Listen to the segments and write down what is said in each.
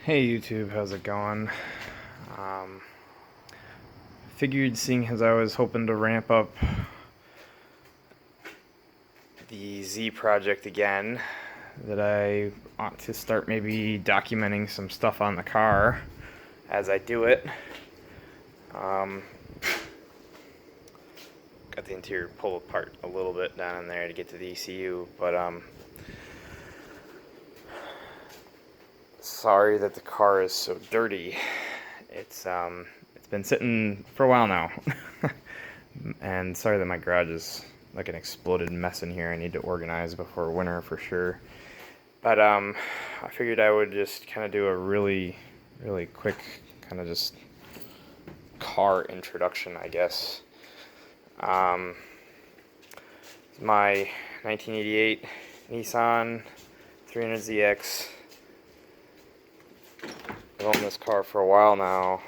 Hey YouTube, how's it going? Um, Figured seeing as I was hoping to ramp up the Z project again, that I ought to start maybe documenting some stuff on the car as I do it. Um, Got the interior pulled apart a little bit down in there to get to the ECU, but sorry that the car is so dirty. It's been sitting for a while now. And sorry that my garage is like an exploded mess in here. I need to organize before winter for sure. But I figured I would just kind of do a really quick kind of just car introduction, I guess. Um, my 1988 Nissan 300ZX. I've owned this car for a while now.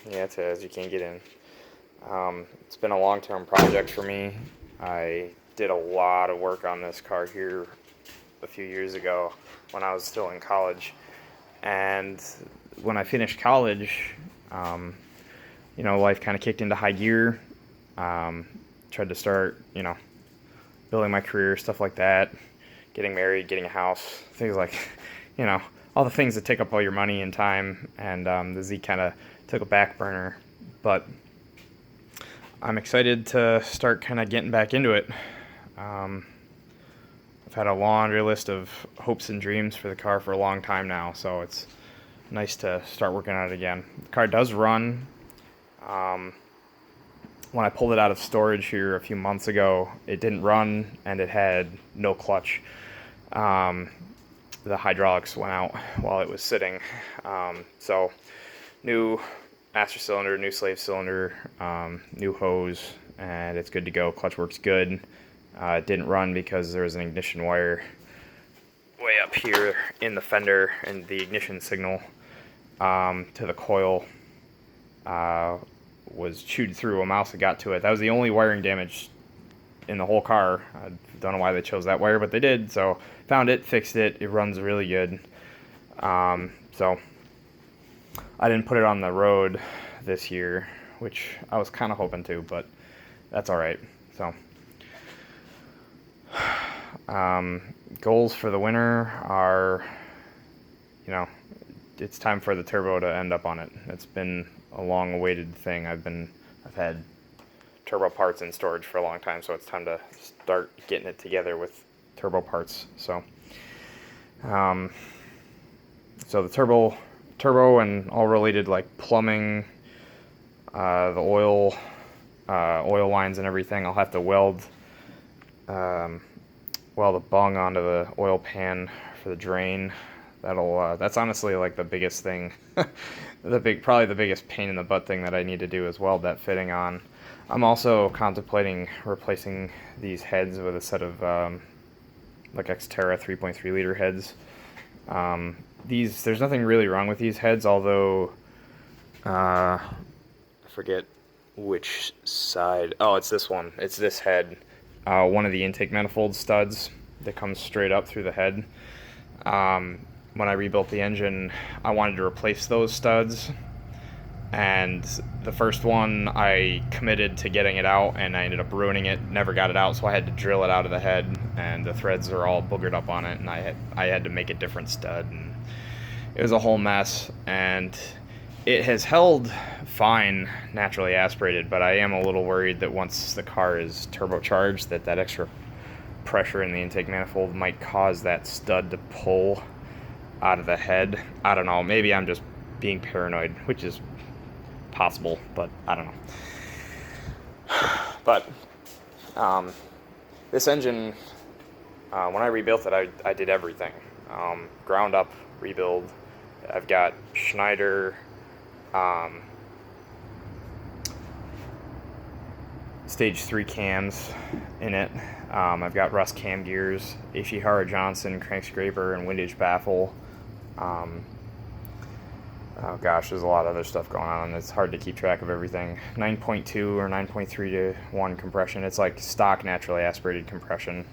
Yeah, it says you can't get in. It's been a long-term project for me. I did a lot of work on this car here a few years ago when I was still in college. And when I finished college, life kind of kicked into high gear. Tried to start, building my career, stuff like that, getting married, getting a house, things like, all the things that take up all your money and time. And the Z kind of took a back burner. But I'm excited to start kind of getting back into it. I've had a laundry list of hopes and dreams for the car for a long time now, so it's nice to start working on it again. The car does run. When I pulled it out of storage here a few months ago, it didn't run and it had no clutch. The hydraulics went out while it was sitting. So new master cylinder, new slave cylinder, new hose, and it's good to go. Clutch works good. It didn't run because there was an ignition wire way up here in the fender, and the ignition signal to the coil was chewed through. A mouse had got to it. That was the only wiring damage in the whole car. I don't know why they chose that wire, but they did. So found it, fixed it. It runs really good. So I didn't put it on the road this year, which I was kind of hoping to, but that's all right. So goals for the winter are, it's time for the turbo to end up on it. It's been a long-awaited thing. I've had turbo parts in storage for a long time, so it's time to start getting it together with turbo parts. So, so the turbo and all related like plumbing, the oil lines and everything. I'll have to weld the bung onto the oil pan for the drain. That's honestly like the biggest thing, probably the biggest pain in the butt thing that I need to do is weld that fitting on. I'm also contemplating replacing these heads with a set of like Xterra 3.3 liter heads. There's nothing really wrong with these heads, although I forget which side. Oh, it's this one. It's this head. One of the intake manifold studs that comes straight up through the head. When I rebuilt the engine, I wanted to replace those studs, and the first one I committed to getting it out, and I ended up ruining it, never got it out, so I had to drill it out of the head, and the threads are all boogered up on it, and I had to make a different stud, and it was a whole mess. And it has held fine naturally aspirated, but I am a little worried that once the car is turbocharged, that extra pressure in the intake manifold might cause that stud to pull out of the head. I don't know, maybe I'm just being paranoid, which is possible, but I don't know. But this engine, when I rebuilt it, I did everything. Ground up rebuild. I've got Schneider stage 3 cams in it. I've got Russ cam gears, Ishihara Johnson crank scraper and windage baffle. Oh gosh, there's a lot of other stuff going on. It's hard to keep track of everything. 9.2 or 9.3 to 1 compression. It's like stock naturally aspirated compression.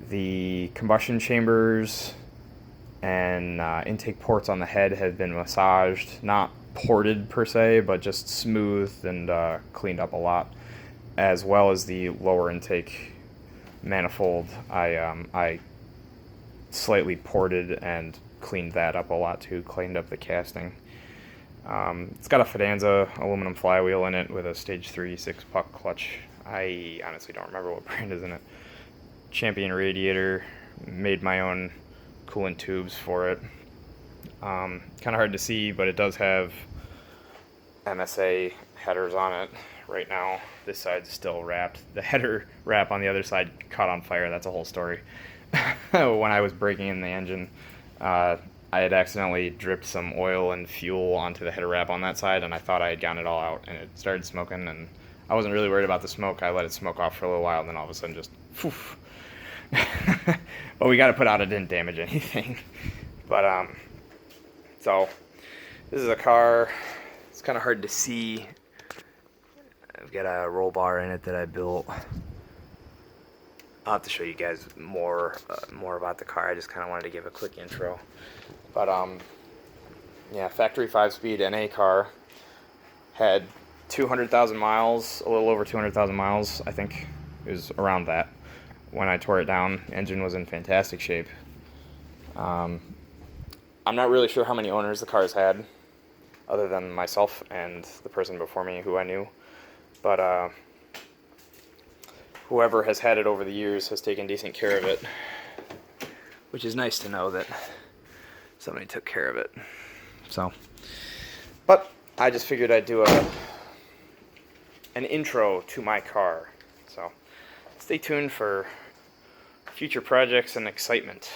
The combustion chambers and intake ports on the head have been massaged, not ported per se, but just smoothed and cleaned up a lot, as well as the lower intake manifold. I slightly ported and cleaned that up a lot too, cleaned up the casting. It's got a Fidanza aluminum flywheel in it with a stage 3 6-puck clutch. I honestly don't remember what brand is in it. Champion radiator, made my own coolant tubes for it. Kind of hard to see, but it does have MSA headers on it right now. This side's still wrapped. The header wrap on the other side caught on fire. That's a whole story. When I was breaking in the engine, I had accidentally dripped some oil and fuel onto the header wrap on that side, and I thought I had gotten it all out, and it started smoking, and I wasn't really worried about the smoke. I let it smoke off for a little while, and then all of a sudden just, poof. But we got it put out. It didn't damage anything. But, so, this is a car. It's kind of hard to see. I've got a roll bar in it that I built. I'll have to show you guys more about the car. I just kind of wanted to give a quick intro. But, yeah, factory 5-speed NA car. Had 200,000 miles, a little over 200,000 miles, I think. It was around that when I tore it down. The engine was in fantastic shape. I'm not really sure how many owners the car's had, other than myself and the person before me who I knew. But, whoever has had it over the years has taken decent care of it, which is nice to know that somebody took care of it. So, but I just figured I'd do an intro to my car. So, stay tuned for future projects and excitement.